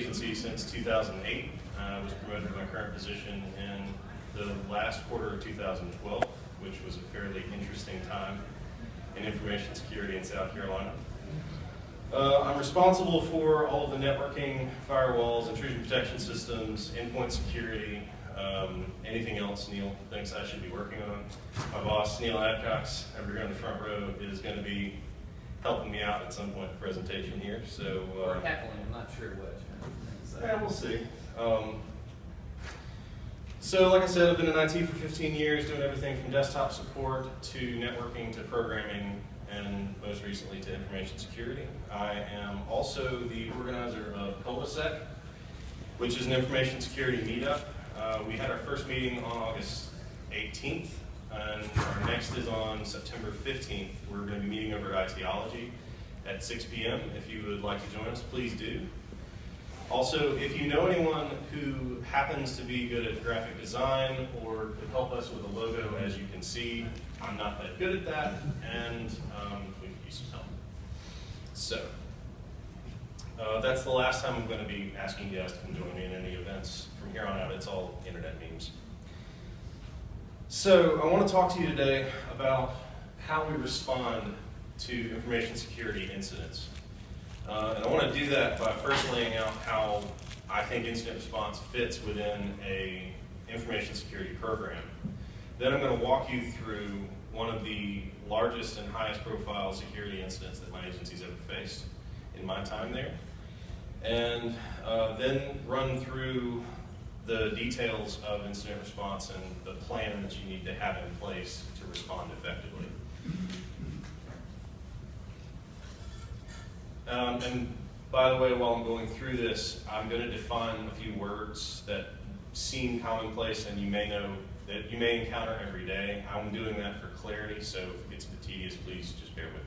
agency since 2008. I was promoted to my current position in the last quarter of 2012, which was a fairly interesting time in information security in South Carolina. I'm responsible for all of the networking, firewalls, intrusion protection systems, endpoint security, anything else Neil thinks I should be working on. My boss, Neil Adcox, over here on the front row, is going to be helping me out at some point in the presentation here. So, or heckling, I'm not sure which. Yeah, we'll see. So like I said, I've been in IT for 15 years, doing everything from desktop support to networking to programming, and most recently to information security. I am also the organizer of COLASEC, which is an information security meetup. We had our first meeting on August 18th, and our next is on September 15th. We're going to be meeting over at ITology at 6 p.m. If you would like to join us, please do. Also, if you know anyone who happens to be good at graphic design or could help us with a logo, as you can see, I'm not that good at that, and we could use some help. So, that's the last time I'm going to be asking you guys to come join me in any events. From here on out, it's all internet memes. So, I want to talk to you today about how we respond to information security incidents. And I want to do that by first laying out how I think incident response fits within an information security program. Then I'm going to walk you through one of the largest and highest profile security incidents that my agency's ever faced in my time there. And then run through the details of incident response and the plan that you need to have in place to respond effectively. And by the way, while I'm going through this, I'm going to define a few words that seem commonplace and you may know that you may encounter every day. I'm doing that for clarity, so if it gets a bit tedious, please just bear with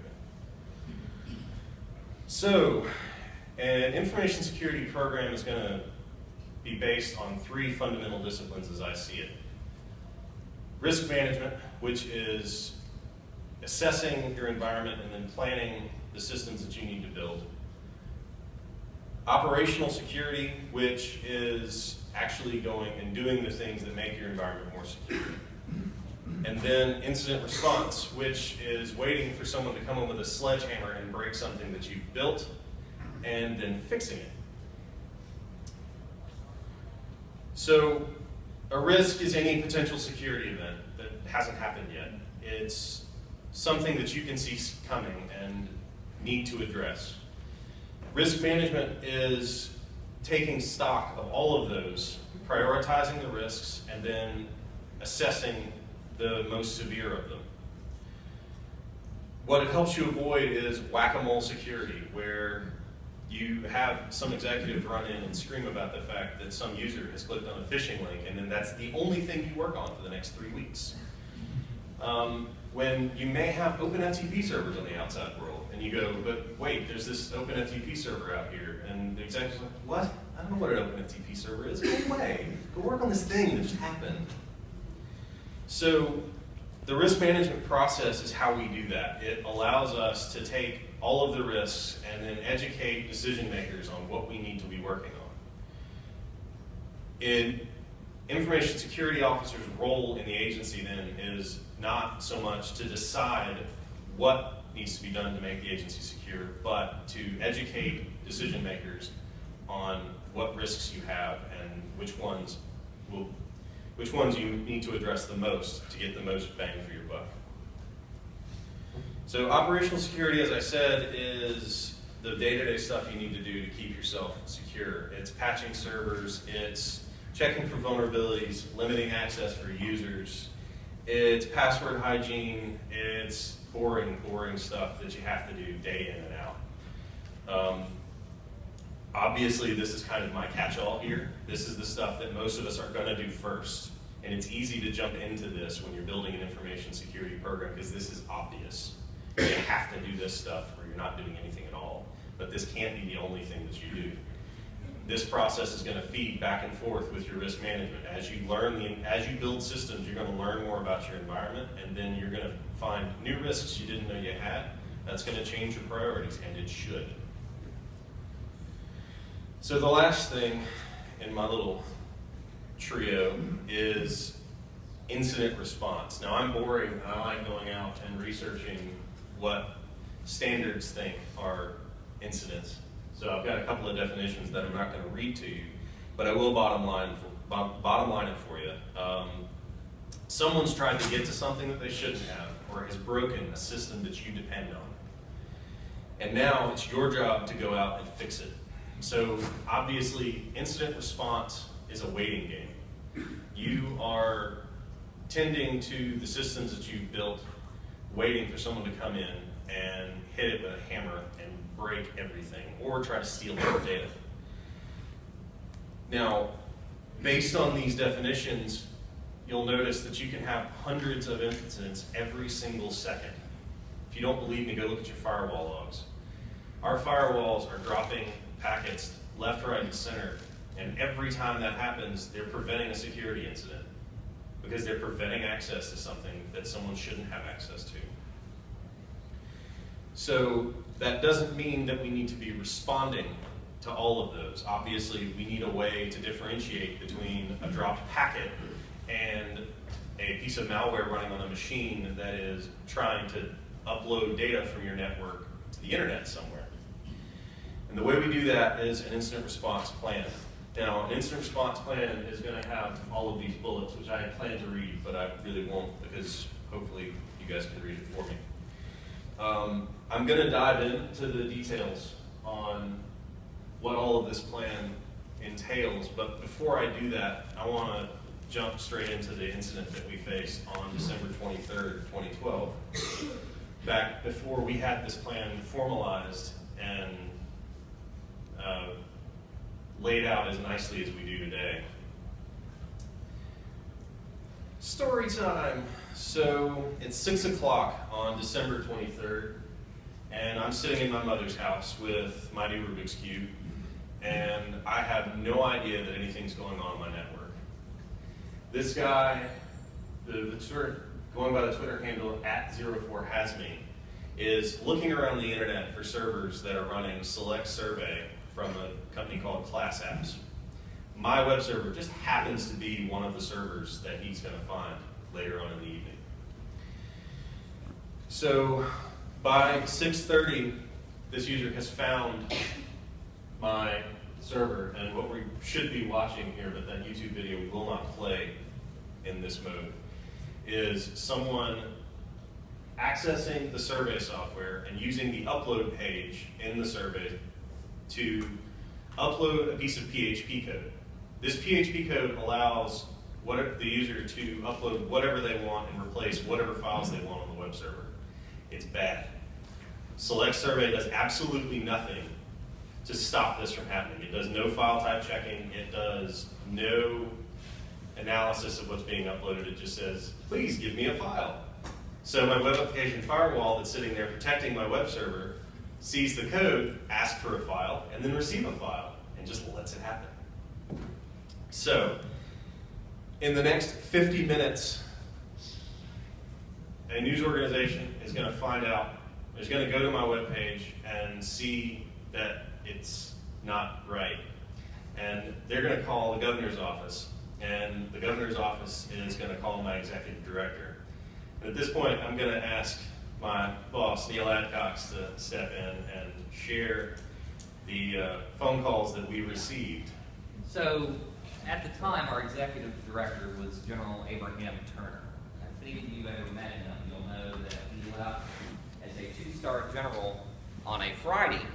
me. So, an information security program is going to be based on three fundamental disciplines as I see it. Risk management, which is assessing your environment and then planning the systems that you need to build. Operational security, which is actually going and doing the things that make your environment more secure. And then incident response, which is waiting for someone to come in with a sledgehammer and break something that you've built and then fixing it. So a risk is any potential security event that hasn't happened yet. It's something that you can see coming and need to address. Risk management is taking stock of all of those, prioritizing the risks, and then assessing the most severe of them. What it helps you avoid is whack-a-mole security, where you have some executive run in and scream about the fact that some user has clicked on a phishing link, and then that's the only thing you work on for the next 3 weeks. When you may have OpenFTP servers on the outside world, and you go, but wait, there's this OpenFTP server out here, and the executive's like, what? I don't know what an OpenFTP server is. Go away. Go work on this thing that just happened. So the risk management process is how we do that. It allows us to take all of the risks and then educate decision makers on what we need to be working on. Information security officer's role in the agency then is not so much to decide what needs to be done to make the agency secure, but to educate decision makers on what risks you have and which ones you need to address the most to get the most bang for your buck. So operational security, as I said, is the day-to-day stuff you need to do to keep yourself secure. It's patching servers, it's checking for vulnerabilities, limiting access for users, it's password hygiene, it's boring stuff that you have to do day in and out. Obviously, this is kind of my catch-all here. This is the stuff that most of us are going to do first. And it's easy to jump into this when you're building an information security program because this is obvious. You have to do this stuff or you're not doing anything at all. But this can't be the only thing that you do. This process is going to feed back and forth with your risk management. As you build systems, you're going to learn more about your environment, and then you're going to find new risks you didn't know you had. That's going to change your priorities, and it should. So the last thing in my little trio is incident response. Now I'm boring and I like going out and researching what standards think are incidents. So I've got a couple of definitions that I'm not going to read to you, but I will bottom line it for you. Someone's tried to get to something that they shouldn't have, or has broken a system that you depend on. And now it's your job to go out and fix it. So obviously, incident response is a waiting game. You are tending to the systems that you've built, waiting for someone to come in and hit it with a hammer and break everything, or try to steal their data. Now, based on these definitions, you'll notice that you can have hundreds of incidents every single second. If you don't believe me, go look at your firewall logs. Our firewalls are dropping packets left, right, and center, and every time that happens, they're preventing a security incident because they're preventing access to something that someone shouldn't have access to. So that doesn't mean that we need to be responding to all of those. Obviously, we need a way to differentiate between a dropped packet and a piece of malware running on a machine that is trying to upload data from your network to the internet somewhere. And the way we do that is an incident response plan. Now, an incident response plan is going to have all of these bullets, which I had planned to read, but I really won't because hopefully you guys can read it for me. I'm going to dive into the details on what all of this plan entails, but before I do that, I want to jump straight into the incident that we faced on December 23rd, 2012, back before we had this plan formalized and laid out as nicely as we do today. Story time. So it's 6 o'clock on December 23rd, and I'm sitting in my mother's house with my new Rubik's Cube, and I have no idea that anything's going on my network. This guy, going by the Twitter handle @04hasme, is looking around the internet for servers that are running select survey from a company called Class Apps. My web server just happens to be one of the servers that he's going to find later on in the evening. So by 6:30, this user has found my server, and what we should be watching here, but that YouTube video will not play in this mode, is someone accessing the survey software and using the upload page in the survey to upload a piece of PHP code. This PHP code allows the user to upload whatever they want and replace whatever files they want on the web server. It's bad. Select Survey does absolutely nothing to stop this from happening. It does no file type checking. It does no analysis of what's being uploaded. It just says, please give me a file. So my web application firewall that's sitting there protecting my web server sees the code, asks for a file, and then receive a file, and just lets it happen. So in the next 50 minutes, a news organization is going to find out, is going to go to my web page and see that it's not right. And they're going to call the governor's office, and the governor's office is going to call my executive director. And at this point, I'm going to ask my boss, Neil Adcox, to step in and share the phone calls that we received. So, at the time, our executive director was General Abraham Turner. If any of you ever met him, you'll know that he left as a 2-star general on a Friday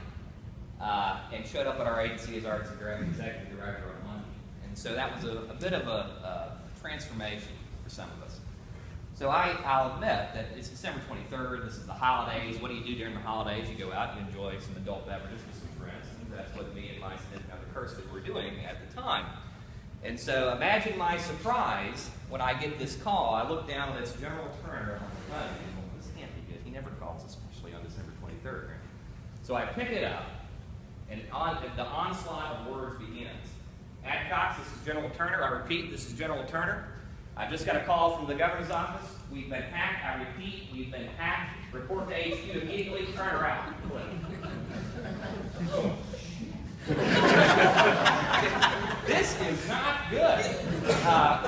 and showed up at our agency as our executive director on Monday. And so that was a bit of a transformation for some of us. So I'll admit that it's December 23rd, this is the holidays. What do you do during the holidays? You go out and you enjoy some adult beverages with some friends. And that's what me and my significant other Kirsty were doing at the time. And so imagine my surprise when I get this call. I look down and it's General Turner on the phone. And well, this can't be good. He never calls, especially on December 23rd. So I pick it up, and the onslaught of words begins. Adcox, this is General Turner. I repeat, this is General Turner. I just got a call from the governor's office. We've been hacked. I repeat, we've been hacked. Report to HQ immediately. Turn around. This is not good.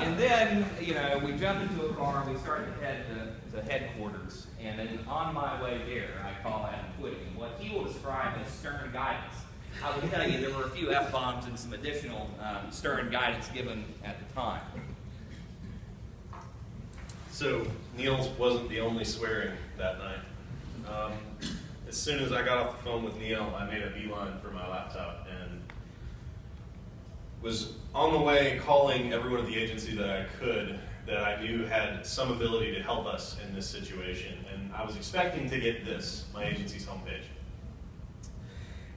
And then, you know, we jump into a car and we start to head to headquarters. And then on my way there, I call Adam Twitty, and what he will describe as stern guidance. I will tell you there were a few F-bombs and some additional stern guidance given at the time. So Neil's wasn't the only swearing that night. As soon as I got off the phone with Neil, I made a beeline for my laptop and was on the way calling everyone at the agency that I could, that I knew had some ability to help us in this situation. And I was expecting to get this, my agency's homepage.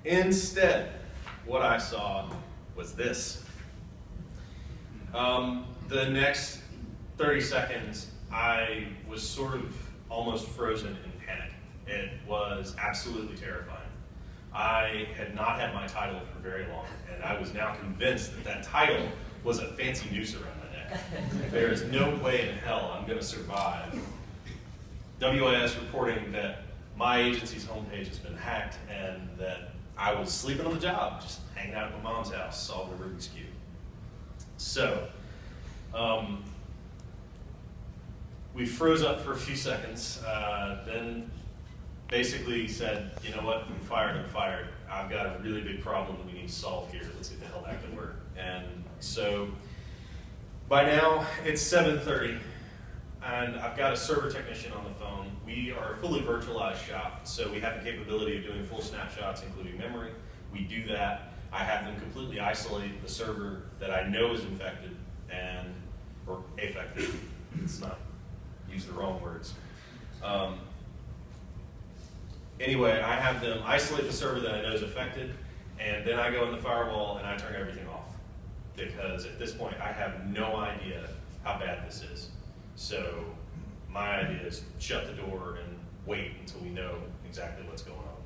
Instead, what I saw was this. The next 30 seconds, I was sort of almost frozen in panic. It was absolutely terrifying. I had not had my title for very long, and I was now convinced that that title was a fancy noose around my neck. There is no way in hell I'm going to survive. WIS reporting that my agency's homepage has been hacked and that I was sleeping on the job, just hanging out at my mom's house, solving a Rubik's Cube. So, we froze up for a few seconds, then basically said, you know what, I'm fired. I've got a really big problem that we need to solve here. Let's get the hell back to work. And so by now it's 7:30 and I've got a server technician on the phone. We are a fully virtualized shop, so we have the capability of doing full snapshots, including memory. We do that. I have them completely isolate the server that I know is infected or affected. It's not, use the wrong words. Anyway, I have them isolate the server that I know is affected, and then I go in the firewall and I turn everything off. Because at this point, I have no idea how bad this is. So my idea is shut the door and wait until we know exactly what's going on.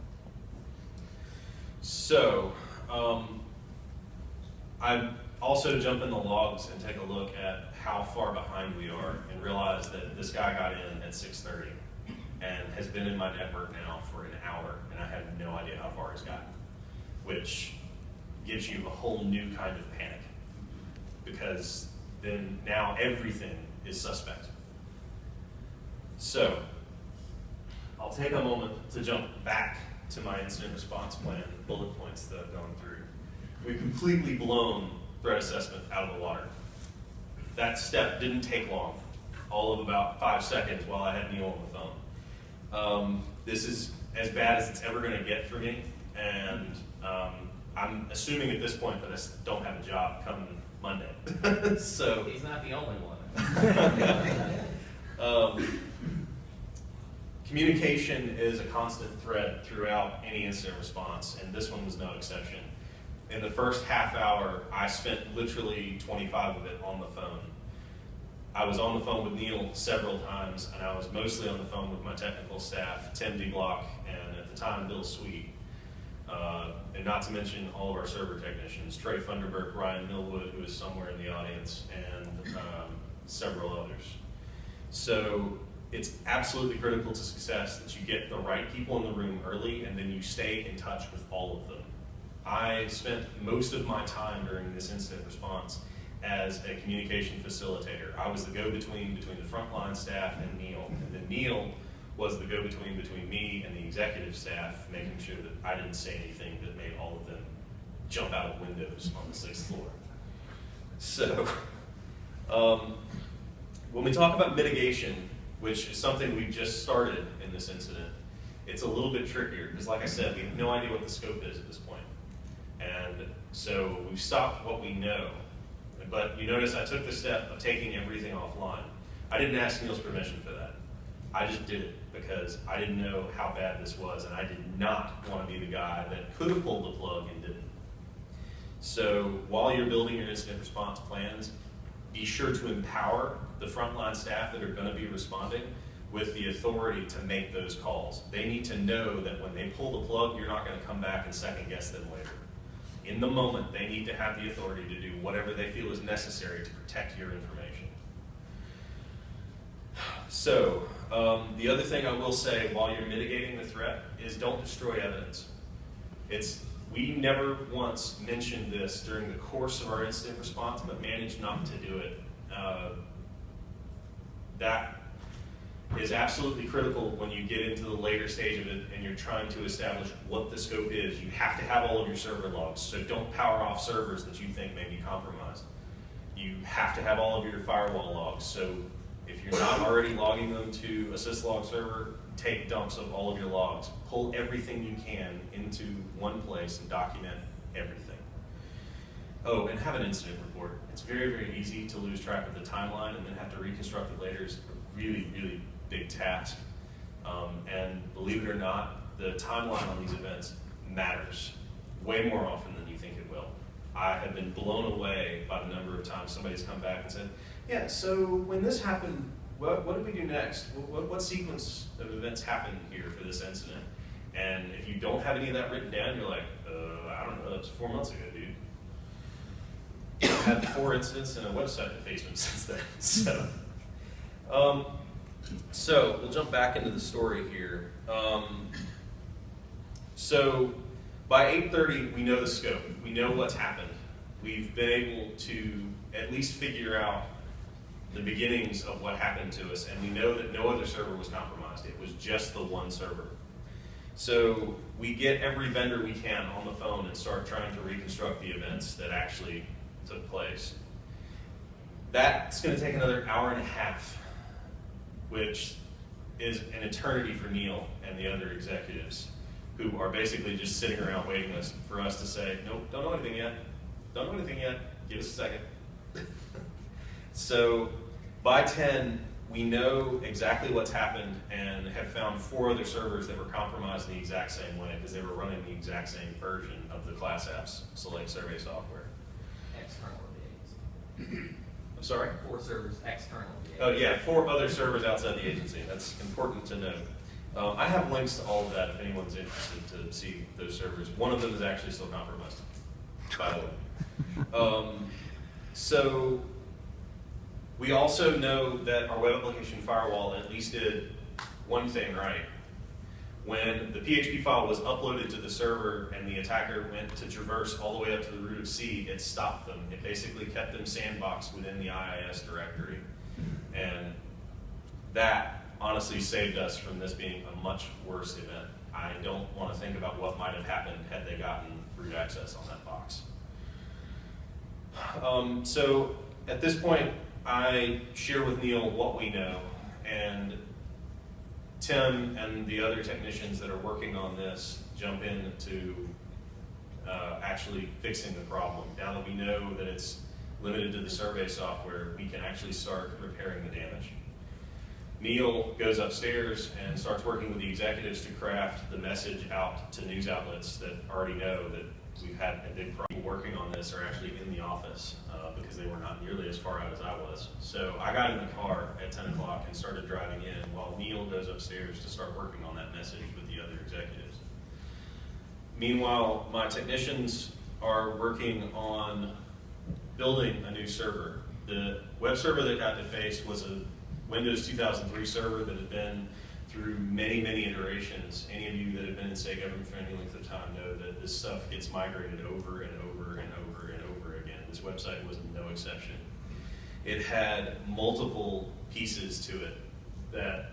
So I also jump in the logs and take a look at how far behind we are and realize that this guy got in at 6:30 and has been in my network now for an hour, and I have no idea how far he's gotten, which gives you a whole new kind of panic, because then now everything is suspect. So I'll take a moment to jump back to my incident response plan bullet points that I've gone through. We've completely blown threat assessment out of the water. That step didn't take long, all of about 5 seconds while I had Neil on the phone. This is as bad as it's ever going to get for me, and I'm assuming at this point that I don't have a job come Monday. So he's not the only one. Communication is a constant thread throughout any incident response, and this one was no exception. In the first half hour, I spent literally 25 of it on the phone. I was on the phone with Neil several times, and I was mostly on the phone with my technical staff, Tim DeBlock, and at the time, Bill Sweet. And not to mention all of our server technicians, Trey Funderburk, Ryan Millwood, who is somewhere in the audience, and several others. So it's absolutely critical to success that you get the right people in the room early, and then you stay in touch with all of them. I spent most of my time during this incident response as a communication facilitator. I was the go-between between the frontline staff and Neil, and then Neil was the go-between between me and the executive staff, making sure that I didn't say anything that made all of them jump out of windows on the 6th floor. So, when we talk about mitigation, which is something we just started in this incident, it's a little bit trickier, because like I said, we have no idea what the scope is at this point. And so we've stopped what we know. But you notice I took the step of taking everything offline. I didn't ask Neil's permission for that. I just did it because I didn't know how bad this was, and I did not want to be the guy that could have pulled the plug and didn't. So while you're building your incident response plans, be sure to empower the frontline staff that are going to be responding with the authority to make those calls. They need to know that when they pull the plug, you're not going to come back and second guess them later. In the moment, they need to have the authority to do whatever they feel is necessary to protect your information. So, the other thing I will say while you're mitigating the threat is don't destroy evidence. It's we never once mentioned this during the course of our incident response, but managed not to do it. That is absolutely critical when you get into the later stage of it and you're trying to establish what the scope is. You have to have all of your server logs, so don't power off servers that you think may be compromised. You have to have all of your firewall logs, so if you're not already logging them to a syslog server, take dumps of all of your logs. Pull everything you can into one place and document everything. Oh, and have an incident report. It's very, very easy to lose track of the timeline and then have to reconstruct it later. It's a really, really big task. And believe it or not, the timeline on these events matters way more often than you think it will. I have been blown away by the number of times somebody's come back and said, yeah, so when this happened, what did we do next? What sequence of events happened here for this incident? And if you don't have any of that written down, you're like, I don't know, that's 4 months ago, dude. I've had 4 incidents and a website defacement since then. So we'll jump back into the story here. So by 8:30, we know the scope. We know what's happened. We've been able to at least figure out the beginnings of what happened to us, and we know that no other server was compromised. It was just the one server. So we get every vendor we can on the phone and start trying to reconstruct the events that actually took place. That's going to take another hour and a half, which is an eternity for Neil and the other executives, who are basically just sitting around waiting for us to say, nope, don't know anything yet. Don't know anything yet. Give us a second. So by 10, we know exactly what's happened and have found 4 other servers that were compromised in the exact same way because they were running the exact same version of the class apps Select survey software. External of the agency. I'm sorry? 4 servers external of the agency. Oh yeah, 4 other servers outside the agency. That's important to know. I have links to all of that if anyone's interested to see those servers. One of them is actually still compromised, by the way. So we also know that our web application firewall at least did one thing right. When the PHP file was uploaded to the server and the attacker went to traverse all the way up to the root of C, it stopped them. It basically kept them sandboxed within the IIS directory. And that honestly saved us from this being a much worse event. I don't want to think about what might have happened had they gotten root access on that box. So at this point, I share with Neil what we know, and Tim and the other technicians that are working on this jump in to actually fixing the problem. Now that we know that it's limited to the survey software, we can actually start repairing the damage. Neil goes upstairs and starts working with the executives to craft the message out to news outlets that already know that we've had a big problem. Working on this are actually in the office because they were not nearly as far out as I was. So I got in the car at 10 o'clock and started driving in while Neil goes upstairs to start working on that message with the other executives. Meanwhile, my technicians are working on building a new server. The web server that got defaced was a Windows 2003 server that had been through many, many iterations. Any of you that have been in state government for any length of time know that this stuff gets migrated over and over and over and over again. This website was no exception. It had multiple pieces to it that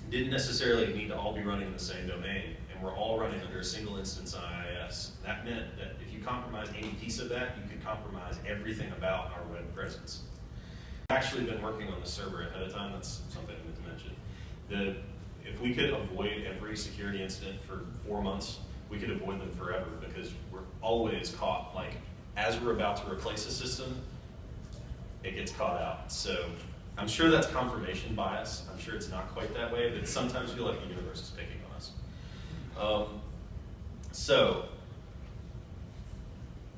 didn't necessarily need to all be running in the same domain, and were all running under a single instance IIS. That meant that if you compromised any piece of that, you could compromise everything about our web presence. I've actually been working on the server ahead of time. That's something I meant to mention. If we could avoid every security incident for 4 months, we could avoid them forever because we're always caught. Like, as we're about to replace a system, it gets caught out. So I'm sure that's confirmation bias. I'm sure it's not quite that way, but sometimes I feel like the universe is picking on us. So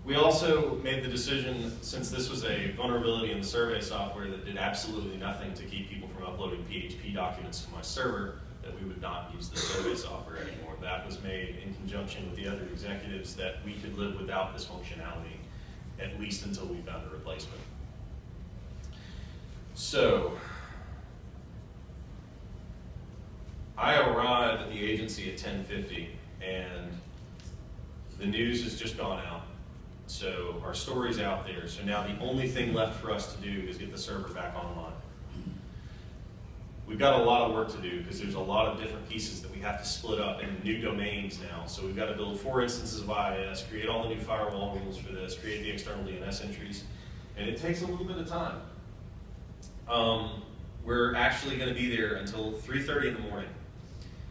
we also made the decision, since this was a vulnerability in the survey software that did absolutely nothing to keep people from uploading PHP documents to my server, that we would not use the survey software anymore. That was made in conjunction with the other executives that we could live without this functionality, at least until we found a replacement. So, I arrived at the agency at 10:50, and The news has just gone out. So our story's out there. So now the only thing left for us to do is get the server back online. We've got a lot of work to do because there's a lot of different pieces that we have to split up into new domains now. So we've got to build 4 instances of IIS, create all the new firewall rules for this, create the external DNS entries, and it takes a little bit of time. We're actually going to be there until 3:30 in the morning.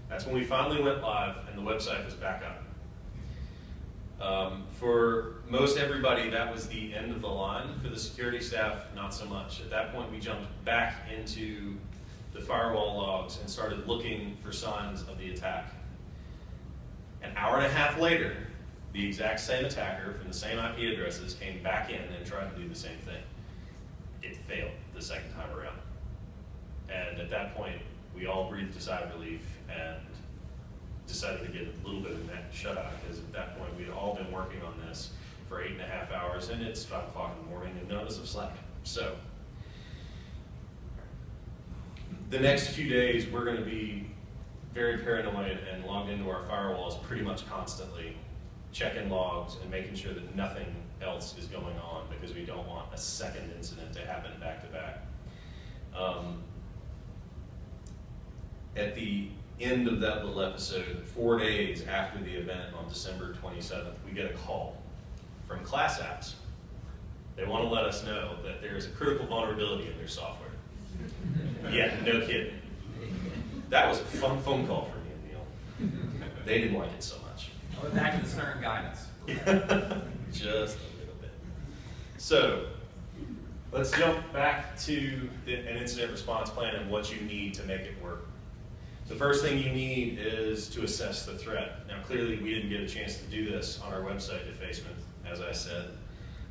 That's when we finally went live and the website was back up. For most everybody, that was the end of the line. For the security staff, not so much. At that point, we jumped back into the firewall logs and started looking for signs of the attack. An hour and a half later, the exact same attacker from the same IP addresses came back in and tried to do the same thing. It failed the second time around. And at that point, we all breathed a sigh of relief and decided to get a little bit of neck shut eye, because at that point, we had all been working on this for 8.5 hours, and it's 5 o'clock in the morning, and none of us have slept. So the next few days, we're going to be very paranoid and logged into our firewalls pretty much constantly, checking logs and making sure that nothing else is going on, because we don't want a second incident to happen back to back. At the end of that little episode, 4 days after the event on December 27th, we get a call from Class Apps. They want to let us know that there is a critical vulnerability in their software. Yeah, no kidding. That was a fun phone call for me and Neil. They didn't like it so much. I went back to the Stern guidance. Just a little bit. So let's jump back to an incident response plan and what you need to make it work. The first thing you need is to assess the threat. Now, clearly, we didn't get a chance to do this on our website defacement, as I said.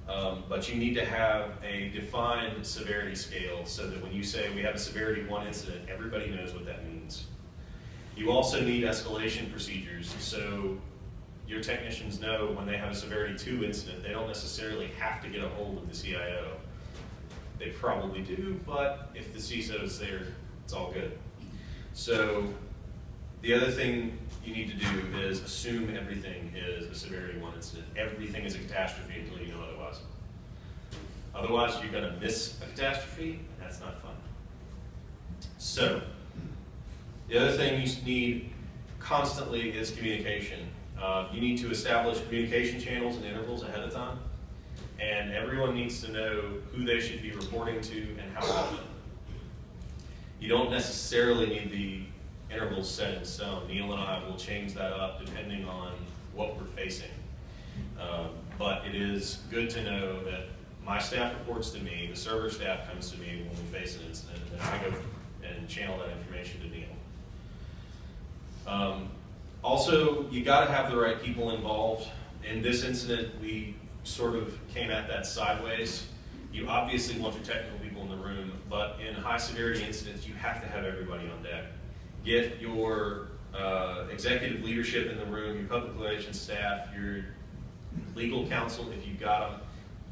But you need to have a defined severity scale so that when you say we have a severity 1 incident, everybody knows what that means. You also need escalation procedures, so your technicians know when they have a severity 2 incident, they don't necessarily have to get a hold of the CIO. They probably do, but if the CISO is there, it's all good. So the other thing you need to do is assume everything is a severity 1 incident. Everything is a catastrophe until you know otherwise. Otherwise, you're going to miss a catastrophe, and that's not fun. So the other thing you need constantly is communication. You need to establish communication channels and intervals ahead of time, and everyone needs to know who they should be reporting to and how often. You don't necessarily need the intervals set in stone. Neil and I will change that up depending on what we're facing. But it is good to know that my staff reports to me, the server staff comes to me when we face an incident, and then I go and channel that information to Neil. Also, you got to have the right people involved. In this incident, we sort of came at that sideways. You obviously want your technical people in the room, but in high severity incidents, you have to have everybody on deck. Get your executive leadership in the room, your public relations staff, your legal counsel, if you've got them.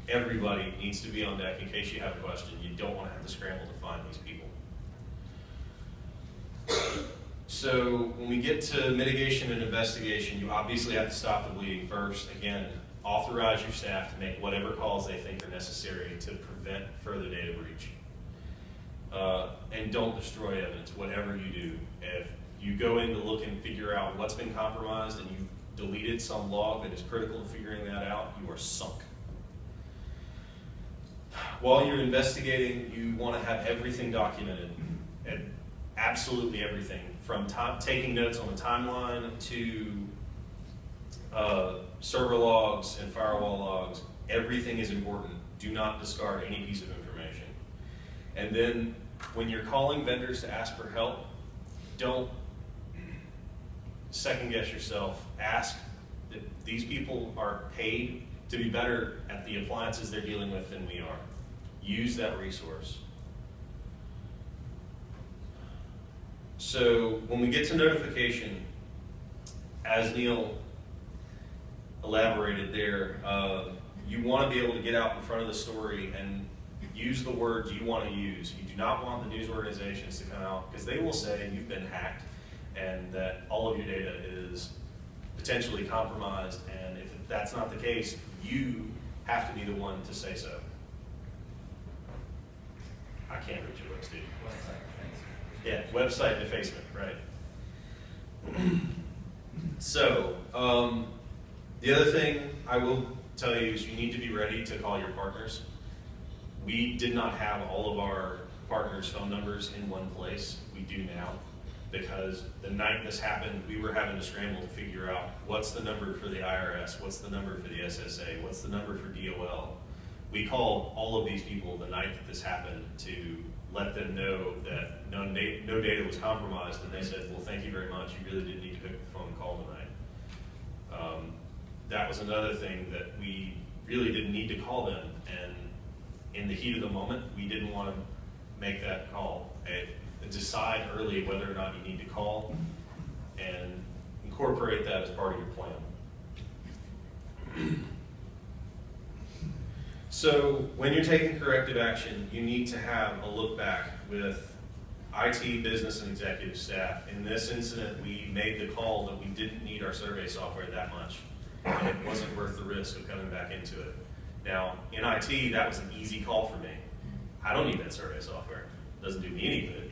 Everybody needs to be on deck in case you have a question. You don't want to have to scramble to find these people. So when we get to mitigation and investigation, you obviously have to stop the bleeding first. Again, authorize your staff to make whatever calls they think are necessary to prevent further data breach. And don't destroy evidence, whatever you do. If you go in to look and figure out what's been compromised and you've deleted some log that is critical to figuring that out, you are sunk. While you're investigating, you want to have everything documented, and absolutely everything, from taking notes on the timeline to server logs and firewall logs. Everything is important. Do not discard any piece of information. And then when you're calling vendors to ask for help, don't second guess yourself. Ask that these people are paid to be better at the appliances they're dealing with than we are. Use that resource. So when we get to notification, as Neil elaborated there, you want to be able to get out in front of the story and use the words you want to use. You do not want the news organizations to come out, because they will say you've been hacked and that all of your data is potentially compromised, and if that's not the case, you have to be the one to say so. I can't read your lips, dude. Yeah, website defacement, right. So, the other thing I will tell you is you need to be ready to call your partners. We did not have all of our partners' phone numbers in one place. We do now, because the night this happened, we were having to scramble to figure out what's the number for the IRS, what's the number for the SSA, what's the number for DOL. We called all of these people the night that this happened to let them know that no data was compromised, and they said, well, thank you very much, you really did need to pick up the phone and call tonight. That was another thing that we really didn't need to call them, and in the heat of the moment, we didn't want to make that call. And decide early whether or not you need to call, and incorporate that as part of your plan. So when you're taking corrective action, you need to have a look back with IT, business, and executive staff. In this incident, we made the call that we didn't need our survey software that much, and it wasn't worth the risk of coming back into it. Now, in IT, that was an easy call for me. I don't need that survey software. It doesn't do me any good.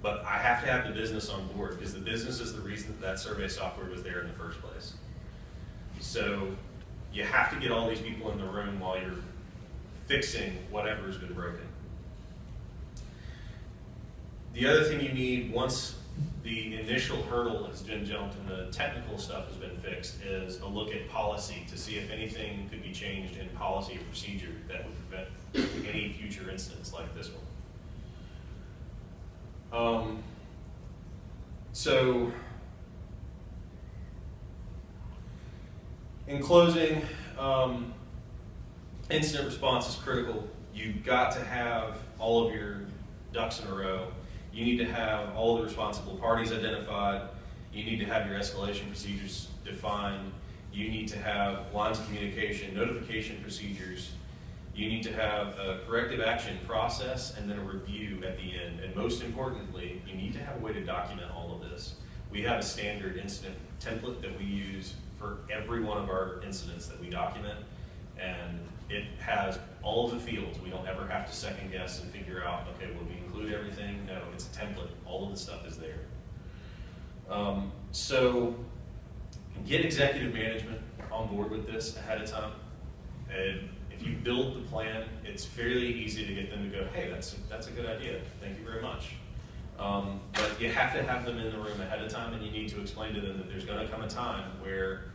But I have to have the business on board, because the business is the reason that survey software was there in the first place. So you have to get all these people in the room while you're fixing whatever's been broken. The other thing you need, once the initial hurdle has been jumped and the technical stuff has been fixed, is a look at policy to see if anything could be changed in policy or procedure that would prevent any future incidents like this one. So, in closing, incident response is critical. You've got to have all of your ducks in a row. You need to have all the responsible parties identified. You need to have your escalation procedures defined. You need to have lines of communication, notification procedures. You need to have a corrective action process and then a review at the end. And most importantly, you need to have a way to document all of this. We have a standard incident template that we use for every one of our incidents that we document, and it has all of the fields. We don't ever have to second guess and figure out, okay, will we include everything? No, it's a template. All of the stuff is there. So get executive management on board with this ahead of time. And if you build the plan, it's fairly easy to get them to go, hey, that's a good idea. Thank you very much. But you have to have them in the room ahead of time, and you need to explain to them that there's going to come a time where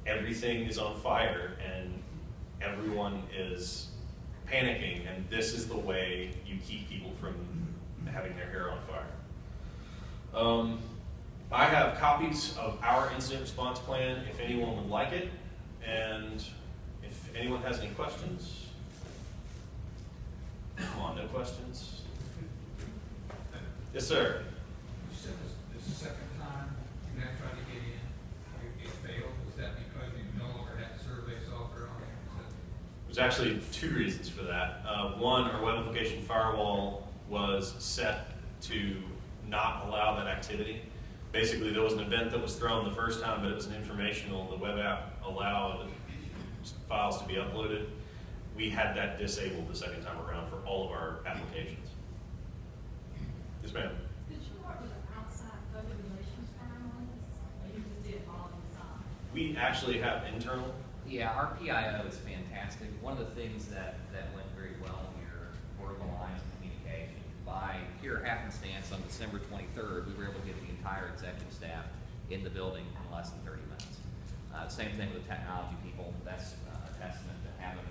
everything is on fire and everyone is panicking, and this is the way you keep people from having their hair on fire. I have copies of our incident response plan if anyone would like it, and if anyone has any questions. Come on, no questions? Yes, sir. You said this is the second time you have tried to get in, it failed. Was that because you no longer had survey software on it? There's actually two reasons for that. One, our web application firewall was set to not allow that activity. Basically, there was an event that was thrown the first time, but it was an informational. The web app allowed files to be uploaded. We had that disabled the second time around for all of our applications. Yes, ma'am. Did you work with an outside public relations firm on this, or you just did it all inside? We actually have internal. Yeah, our PIO is fantastic. One of the things that went very well here were the lines of communication. By pure happenstance, on December 23rd, we were able to get the entire executive staff in the building in less than 30 minutes. Same thing with the technology people. That's a testament to having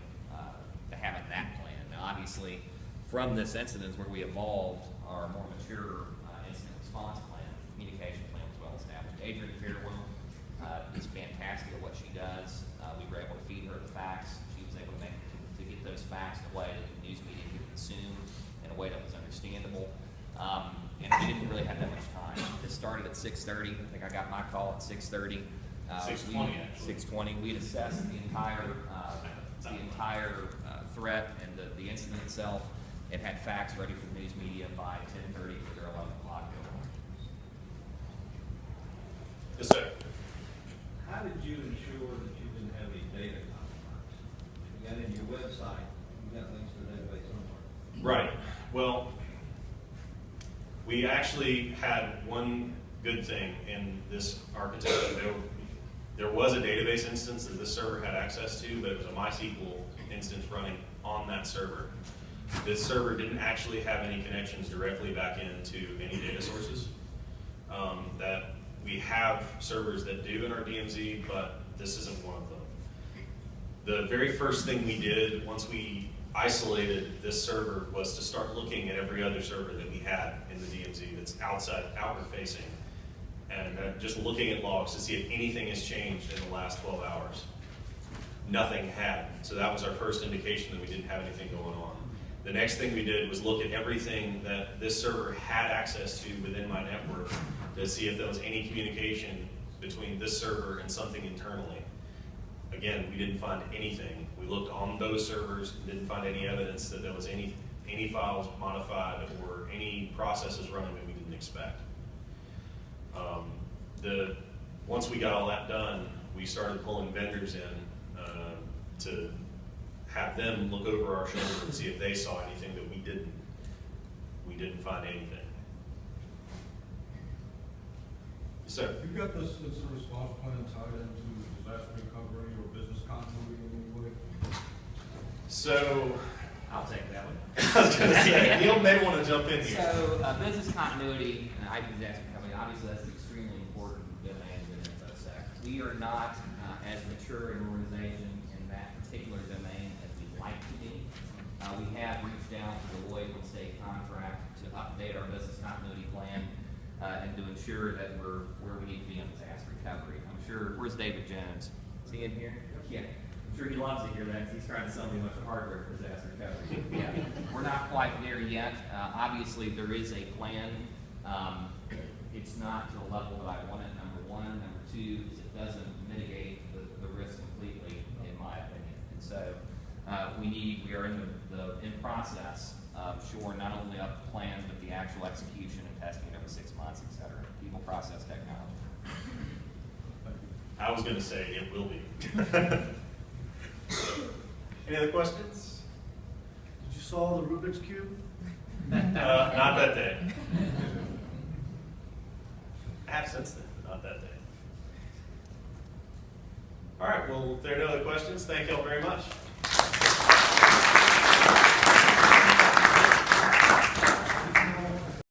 that plan. Now, obviously, from this incident where we evolved our more mature incident response plan, communication plan was well established. Adrienne Fairwell is fantastic at what she does. We were able to feed her the facts. She was able to get those facts in a way that the news media could consume in a way that was understandable. And we didn't really have that much time. This started at 6:30. I think I got my call at 6:30. 6:20 actually. 6:20. We'd assessed the entire threat and the incident itself, and had facts ready for the news media by 10:30 for their 11 o'clock deadline. Yes, sir. How did you ensure that you website, you got links to the database somewhere. Right. Well, we actually had one good thing in this architecture. There was a database instance that this server had access to, but it was a MySQL instance running on that server. This server didn't actually have any connections directly back into any data sources. That we have servers that do in our DMZ, but this isn't one of them. The very first thing we did once we isolated this server was to start looking at every other server that we had in the DMZ that's outward facing, and just looking at logs to see if anything has changed in the last 12 hours. Nothing had, so that was our first indication that we didn't have anything going on. The next thing we did was look at everything that this server had access to within my network to see if there was any communication between this server and something internally. Again, we didn't find anything. We looked on those servers and didn't find any evidence that there was any files modified or any processes running that we didn't expect. Once we got all that done, we started pulling vendors in to have them look over our shoulder and see if they saw anything that we didn't. We didn't find anything. So You got this incident response plan tied into disaster recovery or business continuity in any way? So I'll take that one. I was going to say, Neil may want to jump in here. So, business continuity and IT disaster recovery, obviously that's an extremely important domain within InfoSec. We are not as mature an organization in that particular domain as we'd like to be. We have reached out to Deloitte and state contract to update our business continuity plan and to ensure that we're where we need to be in disaster recovery. I'm sure, where's David Jones? Is he in here? Yeah. I'm sure he loves to hear that 'cause he's trying to sell me a bunch of hardware for disaster recovery. Yeah, we're not quite there yet. Obviously, there is a plan. It's not to the level that I want it, number one. Number two is it doesn't mitigate the risk completely, in my opinion. And so we are in the process of shoring not only up the plan, but the actual execution and testing over 6 months, et cetera. People, process, technology. I was going to say it will be. Any other questions? Did you solve the Rubik's Cube? Not that day. I have since then, but not that day. All right, well, if there are no other questions, thank you all very much.